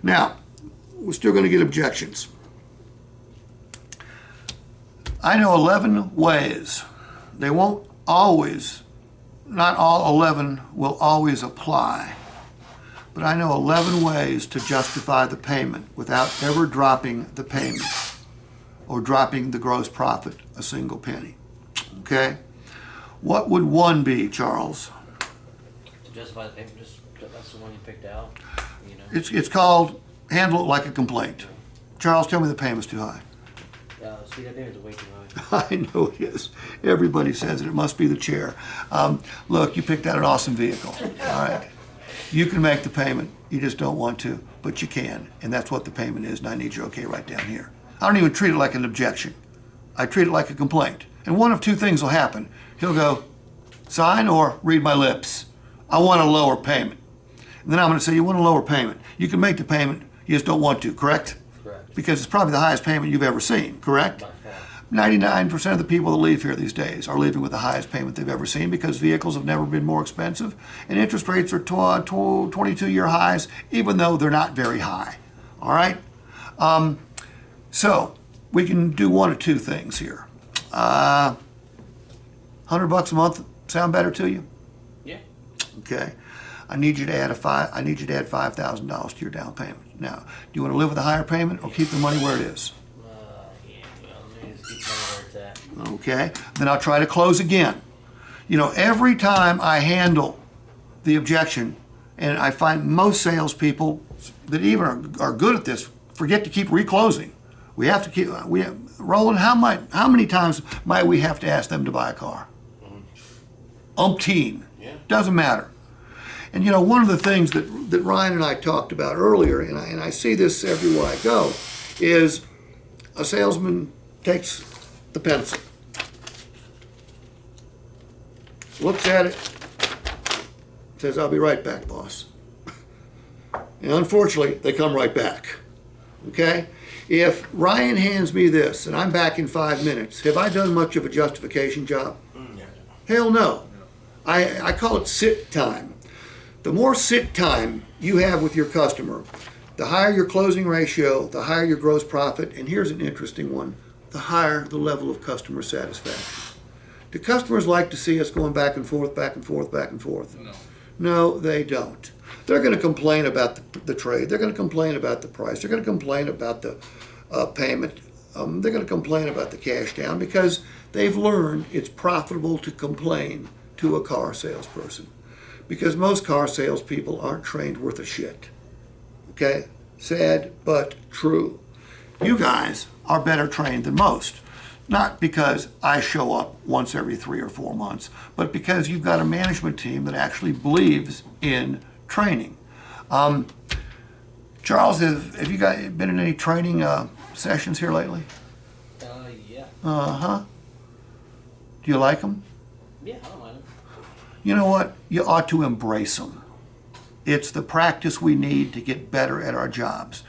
Now, we're still going to get objections. I know 11 ways. They won't always, not all 11 will always apply. But I know 11 ways to justify the payment without ever dropping the payment or dropping the gross profit a single penny. Okay? What would one be, Charles? To justify the payment, that's the one you picked out. You know. It's called handle it like a complaint. Charles, tell me the payment's too high. See, that payment's way too high. I know it is. Everybody says it. It must be the chair. Look, you picked out an awesome vehicle. All right. You can make the payment. You just don't want to, but you can. And that's what the payment is, and I need your okay right down here. I don't even treat it like an objection. I treat it like a complaint. And one of two things will happen. He'll go, sign or read my lips. I want a lower payment. And then I'm going to say, you want a lower payment. You can make the payment, you just don't want to, correct? Correct. Because it's probably the highest payment you've ever seen, correct? 99% of the people that leave here these days are leaving with the highest payment they've ever seen because vehicles have never been more expensive and interest rates are 22-year highs, even though they're not very high. All right? So we can do one of two things here. $100 a month sound better to you? Yeah. Okay. I need you to add $5,000 to your down payment. Now, do you want to live with a higher payment or keep the money where it is? Yeah, well, let me just keep money where it's at. Okay. Then I'll try to close again. You know, every time I handle the objection, and I find most salespeople that even are good at this forget to keep reclosing. We have to keep, Roland, how many times might we have to ask them to buy a car? Umpteen. Yeah. Doesn't matter. And you know, one of the things that Ryan and I talked about earlier, and I see this everywhere I go, is a salesman takes the pencil, looks at it, says, I'll be right back, boss. And unfortunately, they come right back. Okay? If Ryan hands me this and I'm back in 5 minutes, have I done much of a justification job? Yeah. Hell no. I call it sit time. The more sit time you have with your customer, the higher your closing ratio, the higher your gross profit, and here's an interesting one, the higher the level of customer satisfaction. Do customers like to see us going back and forth, back and forth, back and forth? No. No, they don't. They're going to complain about the trade. They're going to complain about the price. They're going to complain about the payment. They're going to complain about the cash down because they've learned it's profitable to complain to a car salesperson. Because most car salespeople aren't trained worth a shit. Okay? Sad, but true. You guys are better trained than most. Not because I show up once every 3 or 4 months, but because you've got a management team that actually believes in training. Charles, have you guys been in any training sessions here lately? Yeah. Uh-huh. Do you like them? Yeah, I don't mind it. You know what? You ought to embrace them. It's the practice we need to get better at our jobs.